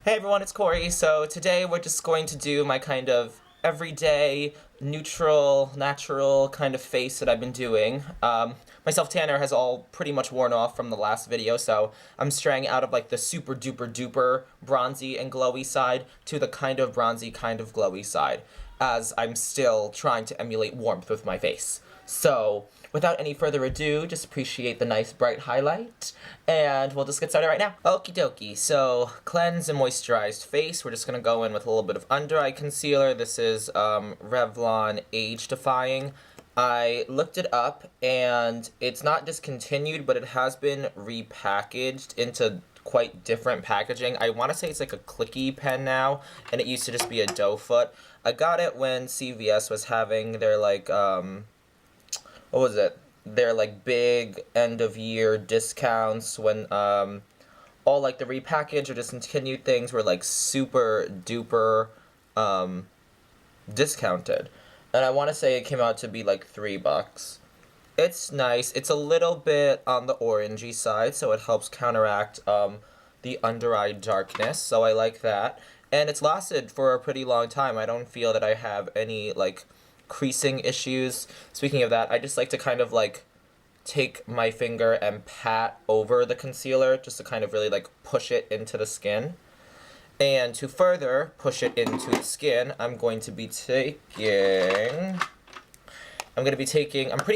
Hey everyone, it's Corey. So today we're just going to do my kind of everyday, neutral, natural kind of face that I've been doing. My self-tanner has all pretty much worn off from the last video, so I'm straying out of like the super duper duper bronzy and glowy side to the kind of bronzy, kind of glowy side, as I'm still trying to emulate warmth with my face. So, without any further ado, just appreciate the nice bright highlight, and we'll just get started right now. Okie dokie, so cleanse and moisturized face. We're just gonna go in with a little bit of under eye concealer. This is Revlon Age Defying. I looked it up, and it's not discontinued, but it has been repackaged into quite different packaging. I want to say it's like a clicky pen now, and it used to just be a doe foot. I got it when CVS was having their like what was it? Their like big end of year discounts when all like the repackaged or discontinued things were like super duper discounted. And I want to say it came out to be like $3. It's nice. It's a little bit on the orangey side, so it helps counteract the under eye darkness. So I like that. And it's lasted for a pretty long time. I don't feel that I have any like creasing issues. Speaking of that, I just like to kind of like take my finger and pat over the concealer just to kind of really like push it into the skin. And to further push it into the skin, I'm pretty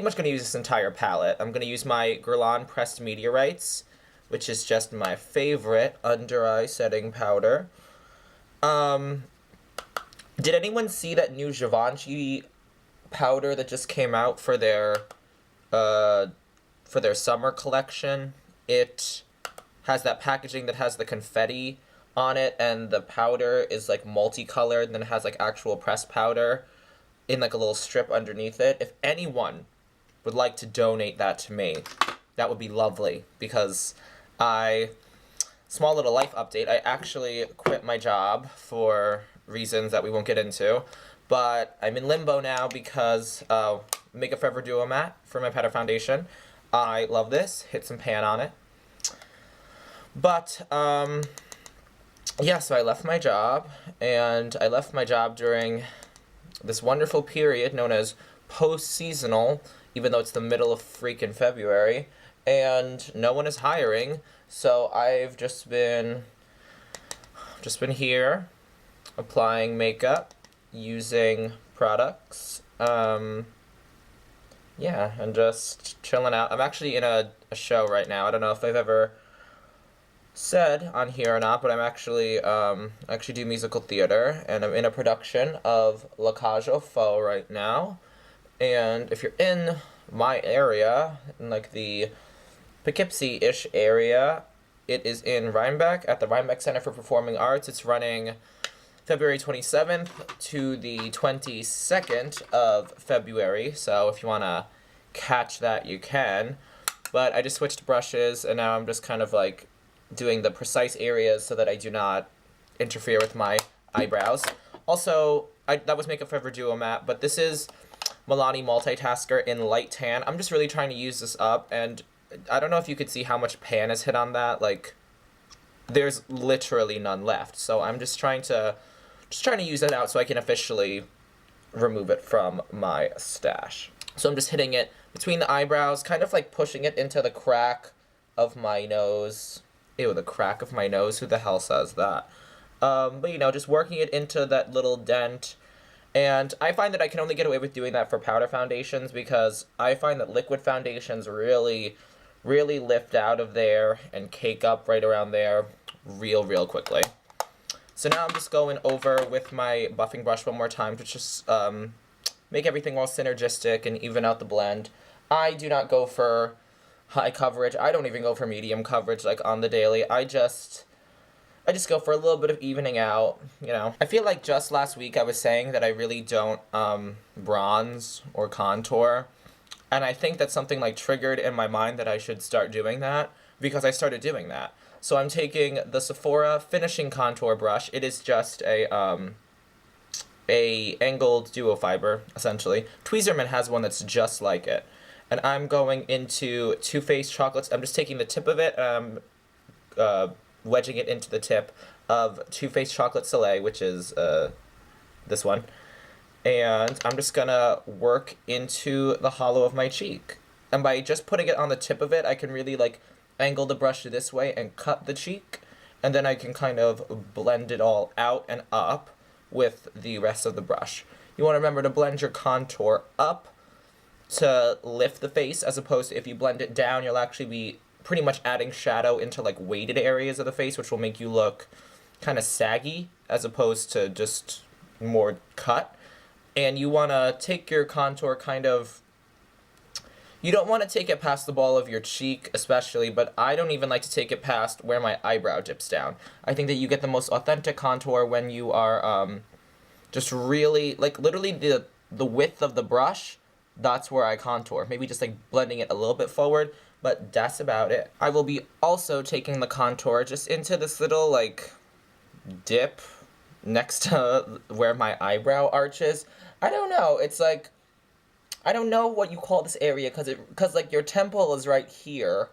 much going to use this entire palette. I'm going to use my Guerlain Pressed Meteorites, which is just my favorite under eye setting powder. Did anyone see that new Givenchy powder that just came out for their summer collection? It has that packaging that has the confetti on it, and the powder is like multicolored, and then it has like actual pressed powder in like a little strip underneath it. If anyone would like to donate that to me, that would be lovely, because small little life update, I actually quit my job for reasons that we won't get into, but I'm in limbo now because Makeup Forever Duo Matte for my powder foundation. I love this. Hit some pan on it. But, yeah, so I left my job, and I left my job during this wonderful period known as post-seasonal, even though it's the middle of freaking February, and no one is hiring, so I've just been here applying makeup, using products, yeah, and just chilling out. I'm actually in a show right now. I don't know if I've ever said on here or not, but I actually do musical theater, and I'm in a production of La Cage aux Folles right now. And if you're in my area, in like the Poughkeepsie-ish area, it is in Rhinebeck at the Rhinebeck Center for Performing Arts. It's running February 27th to the 22nd of February, so if you want to catch that, you can. But I just switched brushes, and now I'm just kind of like doing the precise areas so that I do not interfere with my eyebrows. Also, that was Makeup Forever Duo Matte, but this is Milani Multitasker in Light Tan. I'm just really trying to use this up, and I don't know if you could see how much pan is hit on that. Like, there's literally none left. So I'm just trying to use that out so I can officially remove it from my stash. So I'm just hitting it between the eyebrows, kind of like pushing it into the crack of my nose. Ew, the crack of my nose? Who the hell says that? But, you know, just working it into that little dent. And I find that I can only get away with doing that for powder foundations, because I find that liquid foundations really, really lift out of there and cake up right around there real quickly. So now I'm just going over with my buffing brush one more time to just make everything all synergistic and even out the blend. I do not go for high coverage. I don't even go for medium coverage like on the daily. I just go for a little bit of evening out, you know. I feel like just last week I was saying that I really don't bronze or contour, and I think that's something like triggered in my mind that I should start doing that, because I started doing that. So I'm taking the Sephora finishing contour brush. It is just a angled duo fiber, essentially. Tweezerman has one that's just like it. And I'm going into Too Faced Chocolates. I'm just taking the tip of it, wedging it into the tip of Too Faced Chocolate Soleil, which is this one. And I'm just gonna work into the hollow of my cheek. And by just putting it on the tip of it, I can really like angle the brush this way and cut the cheek. And then I can kind of blend it all out and up with the rest of the brush. You want to remember to blend your contour up to lift the face, as opposed to if you blend it down, you'll actually be pretty much adding shadow into like weighted areas of the face, which will make you look kind of saggy as opposed to just more cut. And you want to take your contour kind of, you don't want to take it past the ball of your cheek especially, but I don't even like to take it past where my eyebrow dips down. I think that you get the most authentic contour when you are just really, like literally the width of the brush, that's where I contour. Maybe just like blending it a little bit forward, but that's about it. I will be also taking the contour just into this little like dip next to where my eyebrow arches. I don't know, it's like, I don't know what you call this area, because like your temple is right here,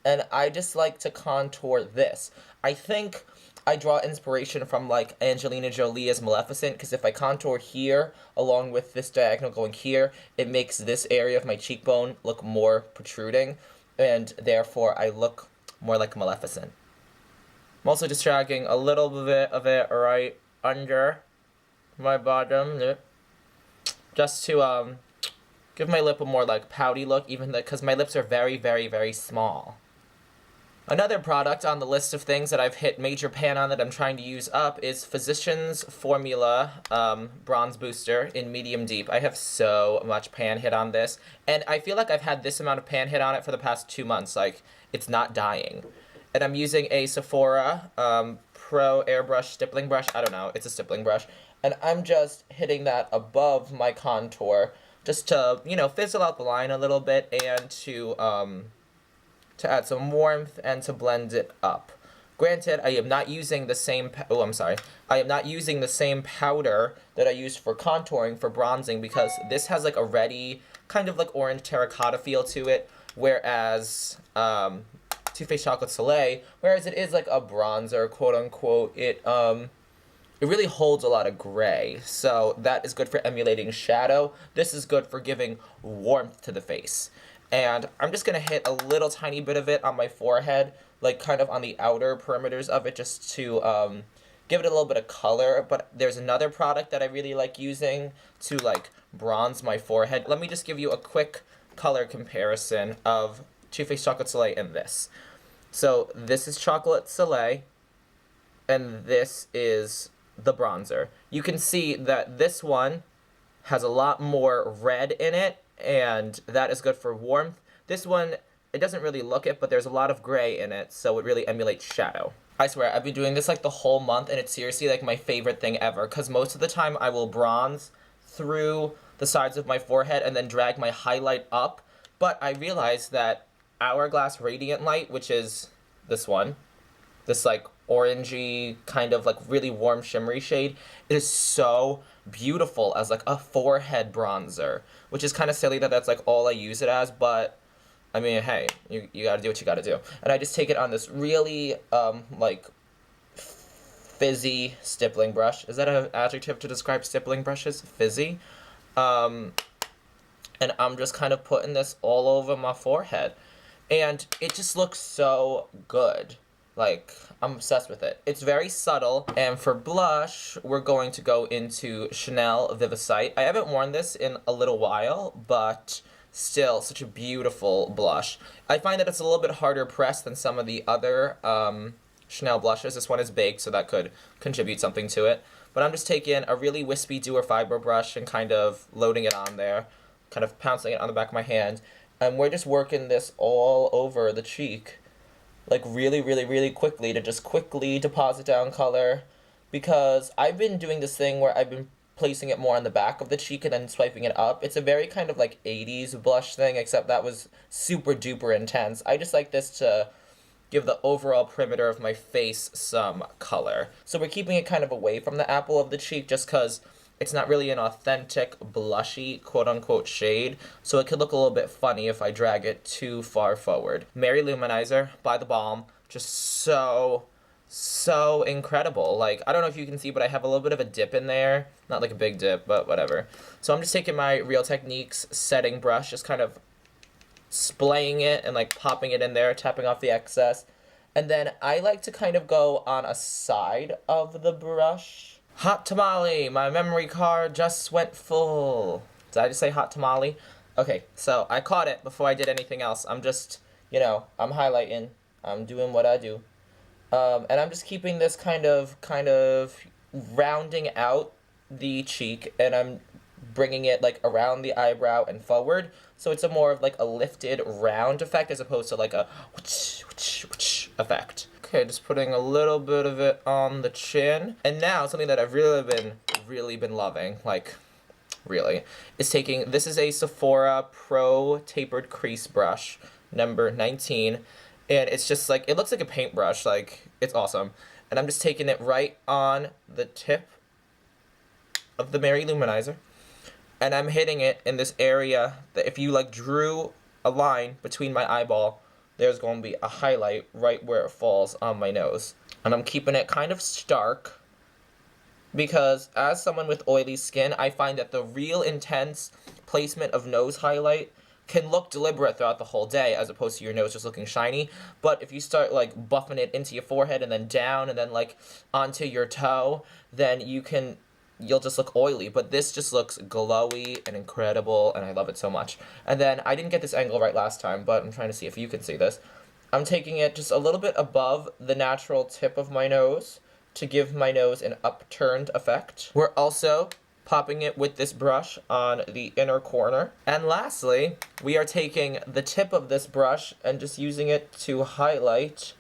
and I just like to contour this. I think I draw inspiration from like Angelina Jolie as Maleficent, because if I contour here along with this diagonal going here, it makes this area of my cheekbone look more protruding, and therefore I look more like Maleficent. I'm also just dragging a little bit of it right under my bottom lip, just to give my lip a more like pouty look, even because my lips are very, very, very small. Another product on the list of things that I've hit major pan on that I'm trying to use up is Physicians Formula Bronze Booster in Medium Deep. I have so much pan hit on this, and I feel like I've had this amount of pan hit on it for the past 2 months. Like, it's not dying. And I'm using a Sephora Pro Airbrush Stippling Brush. I don't know, it's a stippling brush. And I'm just hitting that above my contour, just to, you know, fizzle out the line a little bit and to add some warmth and to blend it up. Granted, I am not using the same, I am not using the same powder that I used for contouring for bronzing, because this has like a reddy, kind of like orange terracotta feel to it, whereas Too Faced Chocolate Soleil, whereas it is like a bronzer, quote unquote, it really holds a lot of gray, so that is good for emulating shadow. This is good for giving warmth to the face. And I'm just going to hit a little tiny bit of it on my forehead, like kind of on the outer perimeters of it, just to give it a little bit of color. But there's another product that I really like using to like bronze my forehead. Let me just give you a quick color comparison of Too Faced Chocolate Soleil and this. So this is Chocolate Soleil, and this is the bronzer. You can see that this one has a lot more red in it, and that is good for warmth. This one, it doesn't really look it, but there's a lot of gray in it, so it really emulates shadow. I swear, I've been doing this like the whole month, and it's seriously like my favorite thing ever, because most of the time I will bronze through the sides of my forehead and then drag my highlight up, but I realized that Hourglass Radiant Light, which is this one, this like orangey kind of like really warm shimmery shade, it is so beautiful as like a forehead bronzer, which is kind of silly that that's like all I use it as, but I mean, hey, you gotta do what you gotta do. And I just take it on this really like fizzy stippling brush. Is that an adjective to describe stippling brushes? Fizzy. And I'm just kind of putting this all over my forehead, and it just looks so good. Like, I'm obsessed with it. It's very subtle, and for blush, we're going to go into Chanel Vivacite. I haven't worn this in a little while, but still, such a beautiful blush. I find that it's a little bit harder pressed than some of the other Chanel blushes. This one is baked, so that could contribute something to it. But I'm just taking a really wispy Doer Fiber brush and kind of loading it on there, kind of pouncing it on the back of my hand, and we're just working this all over the cheek, like really, really, really quickly, to just quickly deposit down color, because I've been doing this thing where I've been placing it more on the back of the cheek and then swiping it up. It's a very kind of like 80s blush thing, except that was super duper intense. I just like this to give the overall perimeter of my face some color. So we're keeping it kind of away from the apple of the cheek, just because it's not really an authentic blushy quote-unquote shade, so it could look a little bit funny if I drag it too far forward. Mary-Loumanizer by TheBalm, just so so incredible. Like, I don't know if you can see, but I have a little bit of a dip in there. Not like a big dip, but whatever. So I'm just taking my Real Techniques setting brush, just kind of splaying it and like popping it in there, tapping off the excess. And then I like to kind of go on a side of the brush. Hot tamale, my memory card just went full. Did I just say hot tamale? Okay, so I caught it before I did anything else. I'm just, you know, I'm highlighting. I'm doing what I do. And I'm just keeping this kind of rounding out the cheek, and I'm bringing it like around the eyebrow and forward, so it's a more of like a lifted round effect as opposed to like a whoosh, whoosh, whoosh effect. Okay, just putting a little bit of it on the chin. And now something that I've really been loving, like really, is taking, this is a Sephora Pro Tapered Crease Brush, number 19. And it's just like, it looks like a paintbrush, like, it's awesome. And I'm just taking it right on the tip of the Mary-Loumanizer. And I'm hitting it in this area that if you like drew a line between my eyeball, there's going to be a highlight right where it falls on my nose. And I'm keeping it kind of stark because as someone with oily skin, I find that the real intense placement of nose highlight can look deliberate throughout the whole day as opposed to your nose just looking shiny. But if you start like buffing it into your forehead and then down and then like onto your toe, then you'll just look oily. But this just looks glowy and incredible, and I love it so much. And then I didn't get this angle right last time, but I'm trying to see if you can see this. I'm taking it just a little bit above the natural tip of my nose to give my nose an upturned effect. We're also popping it with this brush on the inner corner. And lastly, we are taking the tip of this brush and just using it to highlight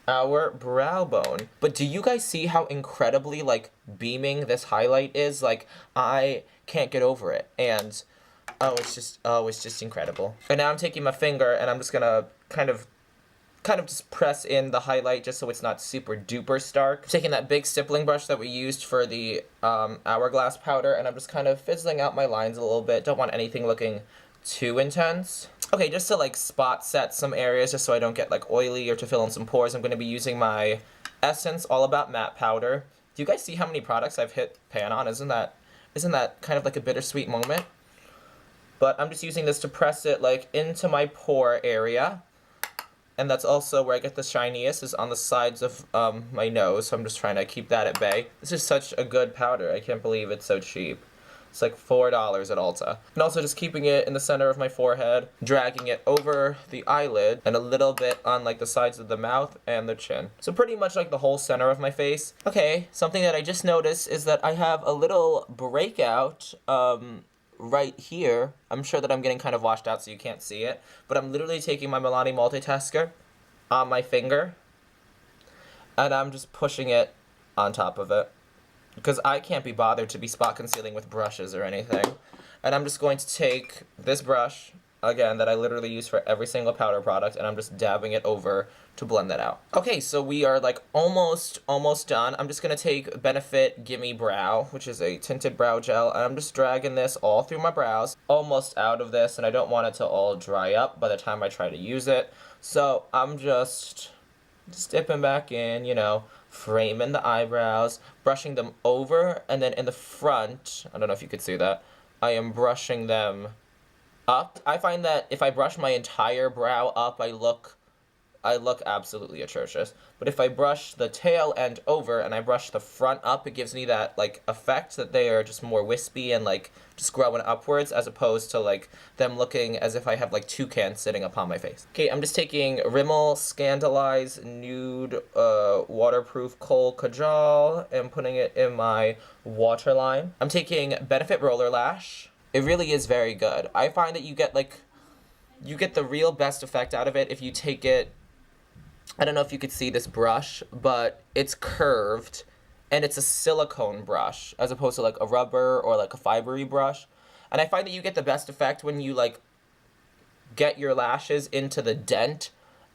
our brow bone. But do you guys see how incredibly like beaming this highlight is? Like, I can't get over it. And it's just incredible. And now I'm taking my finger and I'm just gonna kind of just press in the highlight just so it's not super duper stark. Taking that big stippling brush that we used for the Hourglass powder, and I'm just kind of fizzling out my lines a little bit. Don't want anything looking too intense. Okay, just to like spot set some areas just so I don't get like oily or to fill in some pores, I'm going to be using my Essence All About Matte powder. Do you guys see how many products I've hit pan on? Isn't that kind of like a bittersweet moment? But I'm just using this to press it like into my pore area. And that's also where I get the shiniest, is on the sides of my nose. So I'm just trying to keep that at bay. This is such a good powder. I can't believe it's so cheap. It's like $4 at Ulta. And also just keeping it in the center of my forehead, dragging it over the eyelid, and a little bit on like the sides of the mouth and the chin. So pretty much like the whole center of my face. Okay, something that I just noticed is that I have a little breakout right here. I'm sure that I'm getting kind of washed out so you can't see it, but I'm literally taking my Milani multitasker on my finger and I'm just pushing it on top of it because I can't be bothered to be spot concealing with brushes or anything. And I'm just going to take this brush, again, that I literally use for every single powder product, and I'm just dabbing it over to blend that out. Okay, so we are like almost done. I'm just gonna take Benefit Gimme Brow, which is a tinted brow gel, and I'm just dragging this all through my brows. Almost out of this, and I don't want it to all dry up by the time I try to use it. So I'm just dipping back in, you know, framing the eyebrows, brushing them over, and then in the front, I don't know if you could see that, I am brushing them up. I find that if I brush my entire brow up, I look absolutely atrocious. But if I brush the tail end over and I brush the front up, it gives me that like effect that they are just more wispy and like just growing upwards, as opposed to like them looking as if I have like toucans sitting upon my face. Okay, I'm just taking Rimmel ScandelEyes Nude Waterproof Kohl Kajal and putting it in my waterline. I'm taking Benefit Roller Lash. It really is very good. I find that you get the real best effect out of it if you take it. I don't know if you could see this brush, but it's curved and it's a silicone brush as opposed to like a rubber or like a fibery brush. And I find that you get the best effect when you like get your lashes into the dent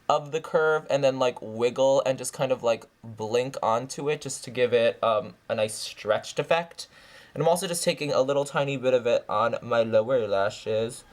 of the curve and then like wiggle and just kind of like blink onto it just to give it a nice stretched effect. And I'm also just taking a little tiny bit of it on my lower lashes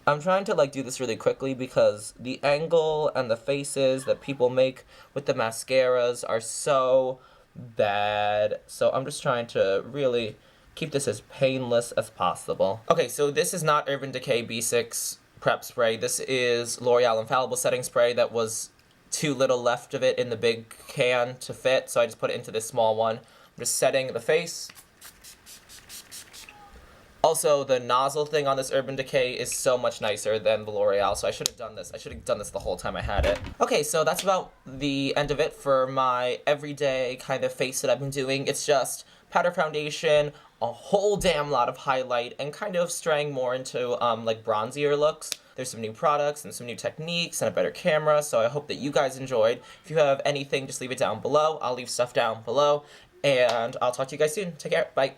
I'm trying to like do this really quickly because the angle and the faces that people make with the mascaras are so bad. So I'm just trying to really keep this as painless as possible. Okay, so this is not Urban Decay B6 prep spray. This is L'Oreal Infallible setting spray that was too little left of it in the big can to fit, so I just put it into this small one. I'm just setting the face. Also, the nozzle thing on this Urban Decay is so much nicer than the L'Oreal, so I should have done this. I should have done this the whole time I had it. Okay, so that's about the end of it for my everyday kind of face that I've been doing. It's just powder foundation, a whole damn lot of highlight, and kind of straying more into like bronzier looks. There's some new products and some new techniques and a better camera, so I hope that you guys enjoyed. If you have anything, just leave it down below. I'll leave stuff down below, and I'll talk to you guys soon. Take care. Bye.